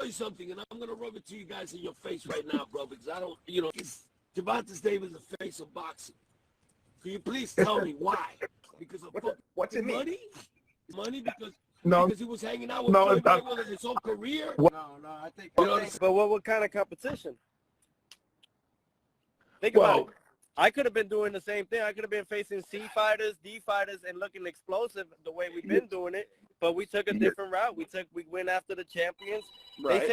you something, and I'm gonna rub it to you guys in your face right now, bro, because I don't, Gervonta Davis is the face of boxing. Can you please tell me why? Because of what's it mean? money? Money because No, because he was hanging out with no, Floyd it's not. Mayweather his whole career? No, I think. But what kind of competition? Think about it. I could have been doing the same thing. I could have been facing C fighters, D fighters, and looking explosive the way we've been doing it. But we took a different route. We went after the champions. Right.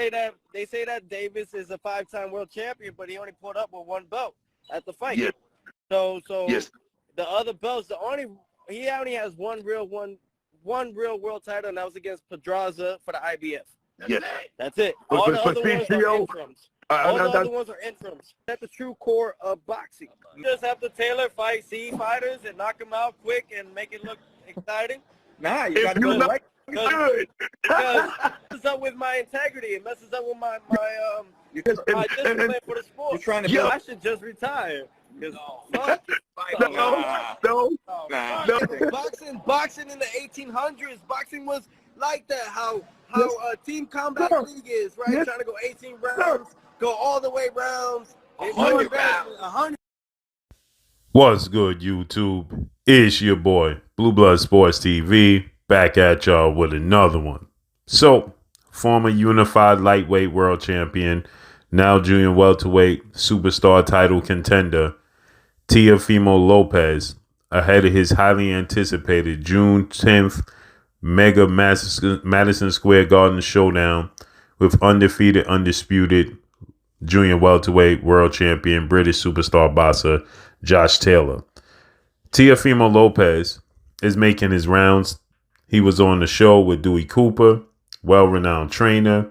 They say that Davis is a 5-time world champion, but he only pulled up with one belt at the fight. Yeah. So Yes. the other belts, he only has one real world title, and that was against Pedraza for the IBF. Yes. That's it. But All the other ones are CTO, interims. All the other ones are interims. That's the true core of boxing. You just have to tailor fight C fighters and knock them out quick and make it look exciting. Nah, you If got to you do it know- right. Good. Because it messes up with my integrity. It messes up with my discipline for the sport. You're trying to Yeah. I should just retire. Fuck. No. Boxing in the 1800s. Boxing was like that. How team combat league is, right? Yes. Trying to go 18 rounds, go all the way rounds. 100 rounds. 100. What's good, YouTube? It's your boy, Blue Blood Sports TV, back at y'all with another one. So, former unified lightweight world champion, now junior welterweight superstar title contender, Teofimo Lopez, ahead of his highly anticipated June 10th Mega Madison Square Garden showdown with undisputed junior welterweight world champion British superstar boxer Josh Taylor. Teofimo Lopez is making his rounds. He was on the show with Dewey Cooper, well-renowned trainer,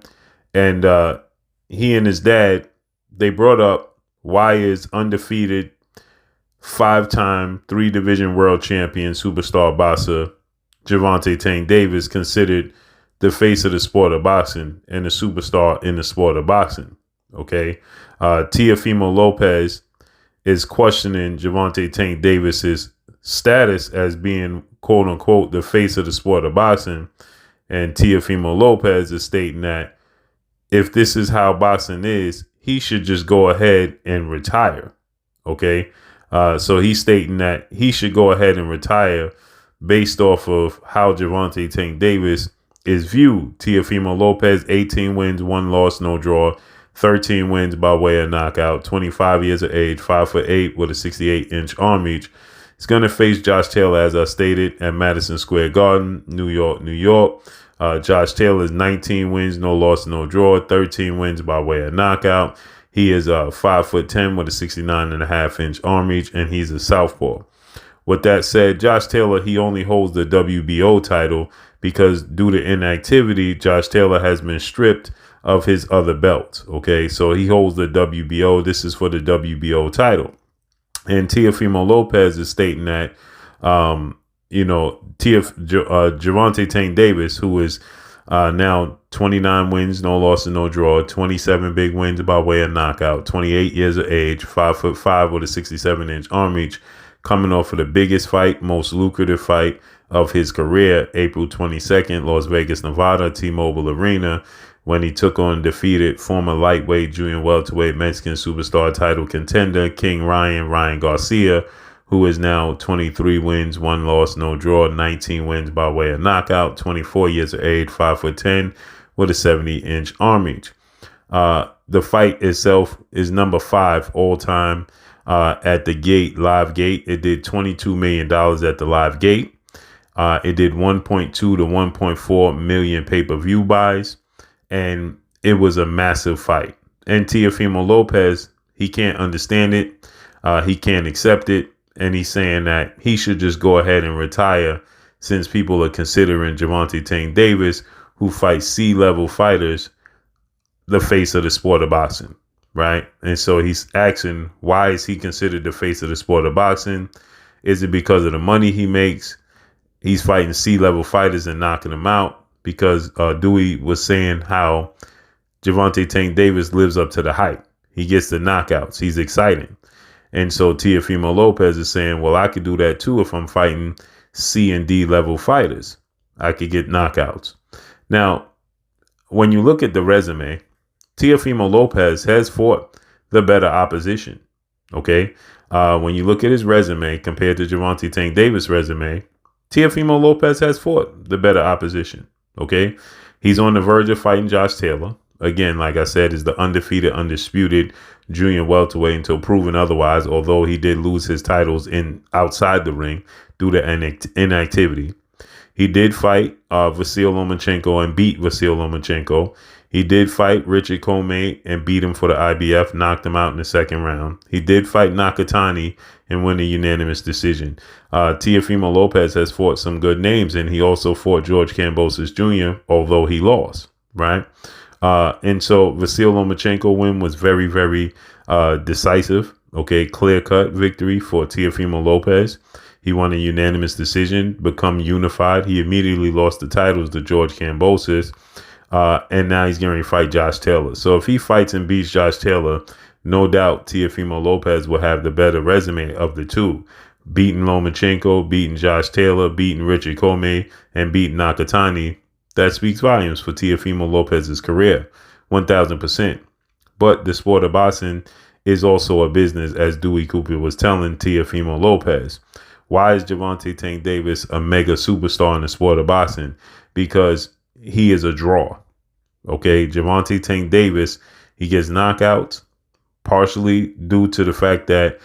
and he and his dad, they brought up why is undefeated 5-time 3-division world champion superstar boxer Gervonta Tank Davis considered the face of the sport of boxing and a superstar in the sport of boxing. Okay, Teofimo Lopez is questioning Gervonta Tank Davis's status as being quote unquote the face of the sport of boxing, and Teofimo Lopez is stating that if this is how boxing is, he should just go ahead and retire. Okay, so he's stating that he should go ahead and retire based off of how Gervonta Tank Davis is viewed. Teofimo Lopez, 18 wins, 1 loss, no draw, 13 wins by way of knockout, 25 years of age, 5'8" with a 68-inch arm reach. He's going to face Josh Taylor, as I stated, at Madison Square Garden, New York, New York. Josh Taylor is 19 wins, no loss, no draw, 13 wins by way of knockout. He is 5'10" with a 69.5-inch arm reach, and he's a southpaw. With that said, Josh Taylor, he only holds the WBO title because due to inactivity, Josh Taylor has been stripped of his other belts. Okay, so he holds the WBO. This is for the WBO title. And Teofimo Lopez is stating that, Gervonta Tank Davis, who is now 29 wins, no losses, no draw, 27 big wins by way of knockout, 28 years of age, 5'5" with a 67-inch arm reach, coming off of the biggest fight, most lucrative fight of his career, April 22nd, Las Vegas, Nevada, T-Mobile Arena, when he took on defeated former lightweight, junior welterweight, Mexican superstar title contender, King Ryan Garcia, who is now 23 wins, 1 loss, no draw, 19 wins by way of knockout, 24 years of age, 5'10", with a 70-inch arm reach. The fight itself is number 5 all time at the gate, live gate. It did $22 million at the live gate. It did 1.2 to 1.4 million pay-per-view buys, and it was a massive fight. And Teofimo Lopez, he can't understand it. He can't accept it. And he's saying that he should just go ahead and retire since people are considering Gervonta Tank Davis, who fights C-level fighters, the face of the sport of boxing, right? And so he's asking, why is he considered the face of the sport of boxing? Is it because of the money he makes? He's fighting C-level fighters and knocking them out, because Dewey was saying how Gervonta Tank Davis lives up to the hype. He gets the knockouts. He's exciting. And so Teofimo Lopez is saying, well, I could do that too if I'm fighting C and D level fighters. I could get knockouts. Now, when you look at the resume, Teofimo Lopez has fought the better opposition. Okay. When you look at his resume compared to Gervonta Tank Davis' resume, Teofimo Lopez has fought the better opposition. Okay. He's on the verge of fighting Josh Taylor. Again, like I said, is the undefeated, undisputed junior welterweight until proven otherwise, although he did lose his titles in outside the ring due to inactivity. He did fight Vasyl Lomachenko and beat Vasyl Lomachenko. He did fight Richard Comey and beat him for the IBF, knocked him out in the second round. He did fight Nakatani and win a unanimous decision. Teofimo Lopez has fought some good names, and he also fought George Kambosos Jr., although he lost, right? And so Vasyl Lomachenko win was very, very decisive. Okay, clear-cut victory for Teofimo Lopez. He won a unanimous decision, become unified. He immediately lost the titles to George Kambosos, and now he's going to fight Josh Taylor. So if he fights and beats Josh Taylor, no doubt Teofimo Lopez will have the better resume of the two. Beating Lomachenko, beating Josh Taylor, beating Richard Comey, and beating Nakatani. That speaks volumes for Teofimo Lopez's career, 1,000%. But the sport of boxing is also a business, as Dewey Cooper was telling Teofimo Lopez. Why is Gervonta Tank Davis a mega superstar in the sport of boxing? Because he is a draw. Okay, Gervonta Tank Davis, he gets knockouts, partially due to the fact that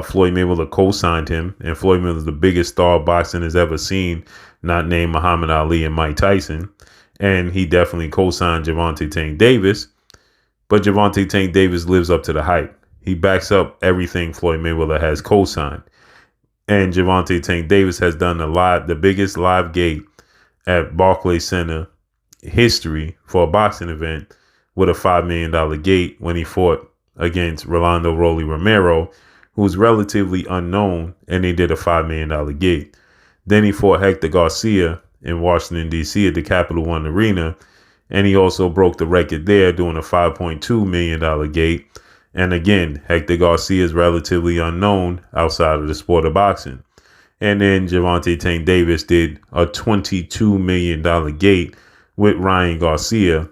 Floyd Mayweather co-signed him, and Floyd Mayweather is the biggest star boxing has ever seen, not named Muhammad Ali and Mike Tyson, and he definitely co-signed Gervonta Tank Davis. But Gervonta Tank Davis lives up to the hype. He backs up everything Floyd Mayweather has co-signed, and Gervonta Tank Davis has done the biggest live gate at Barclays Center history for a boxing event with a $5 million gate when he fought against Rolando Rolly Romero, who's relatively unknown, and they did a $5 million gate. Then he fought Hector Garcia in Washington, D.C. at the Capital One Arena, and he also broke the record there doing a $5.2 million gate. And again, Hector Garcia is relatively unknown outside of the sport of boxing. And then Gervonta Tank Davis did a $22 million gate with Ryan Garcia,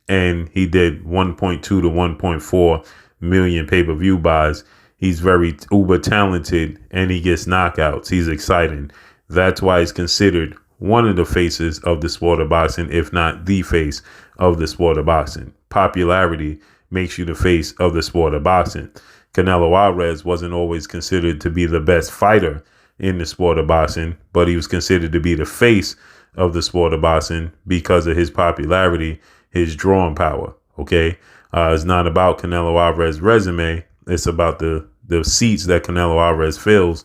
and he did 1.2 to 1.4 million pay-per-view buys. He's very uber talented, and he gets knockouts. He's exciting. That's why he's considered one of the faces of the sport of boxing, if not the face of the sport of boxing. Popularity makes you the face of the sport of boxing. Canelo Alvarez wasn't always considered to be the best fighter in the sport of boxing, but he was considered to be the face of the sport of boxing because of his popularity, his drawing power. Okay, it's not about Canelo Alvarez's resume. It's about the seats that Canelo Alvarez fills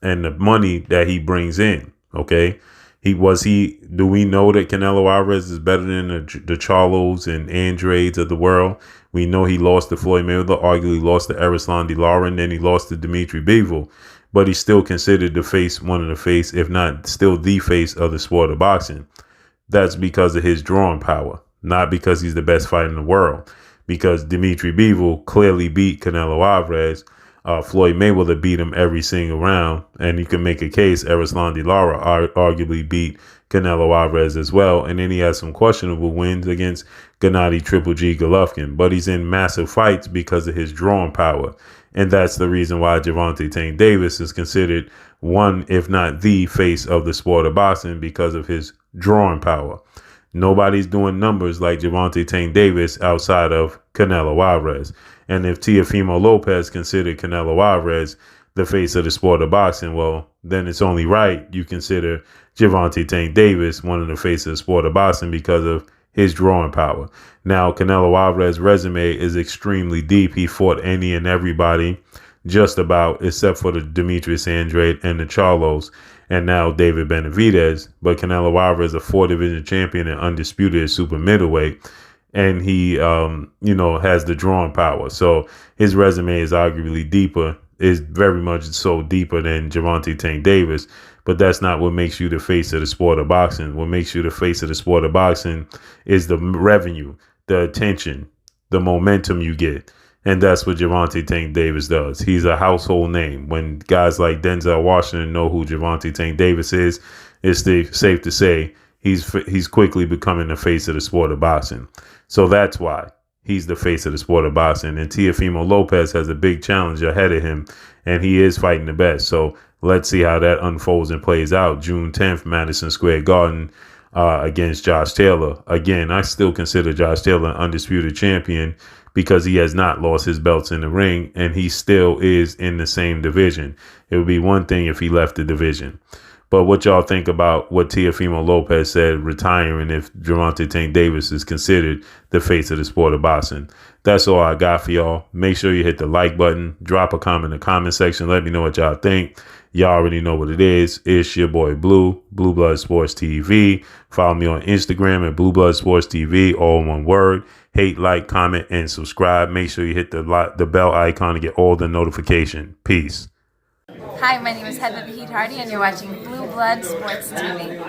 and the money that he brings in. Okay, do we know that Canelo Alvarez is better than the Charlos and Andrades of the world? We know he lost to Floyd Mayweather, arguably lost to Erislandy Lara, then he lost to Dimitri Bivol. But he's still considered one of the face, if not still the face of the sport of boxing. That's because of his drawing power, not because he's the best fighter in the world. Because Dimitri Bivol clearly beat Canelo Alvarez. Floyd Mayweather beat him every single round. And you can make a case Erislandy Lara arguably beat Canelo Alvarez as well. And then he has some questionable wins against Gennady Triple G Golovkin. But he's in massive fights because of his drawing power. And that's the reason why Gervonta Tank Davis is considered one, if not the face of the sport of boxing because of his drawing power. Nobody's doing numbers like Gervonta Tank Davis outside of Canelo Alvarez. And if Teofimo Lopez considered Canelo Alvarez the face of the sport of boxing, well, then it's only right you consider Gervonta Tank Davis one of the faces of the sport of boxing because of his drawing power. Now, Canelo Alvarez's resume is extremely deep. He fought any and everybody just about, except for the Demetrius Andrade and the Charlos, and now David Benavidez. But Canelo Alvarez is a 4-division champion and undisputed super middleweight, and he, has the drawing power. So his resume is arguably deeper, is very much so deeper than Gervonta Tank Davis. But that's not what makes you the face of the sport of boxing. What makes you the face of the sport of boxing is the revenue, the attention, the momentum you get. And that's what Gervonta Tank Davis does. He's a household name. When guys like Denzel Washington know who Gervonta Tank Davis is, it's safe to say he's quickly becoming the face of the sport of boxing. So that's why he's the face of the sport of boxing. And Teofimo Lopez has a big challenge ahead of him, and he is fighting the best. So let's see how that unfolds and plays out. June 10th, Madison Square Garden, against Josh Taylor. Again, I still consider Josh Taylor an undisputed champion because he has not lost his belts in the ring, and he still is in the same division. It would be one thing if he left the division. But what y'all think about what Teofimo Lopez said, retiring if Gervonta Tank Davis is considered the face of the sport of boxing? That's all I got for y'all. Make sure you hit the like button. Drop a comment in the comment section. Let me know what y'all think. Y'all already know what it is. It's your boy Blue Blood Sports TV. Follow me on Instagram at Blue Blood Sports TV, all one word. Hate, like, comment, and subscribe. Make sure you hit the bell icon to get all the notification. Peace. Hi, my name is Heather Vahid Hardy, and you're watching Blue Blood Sports TV.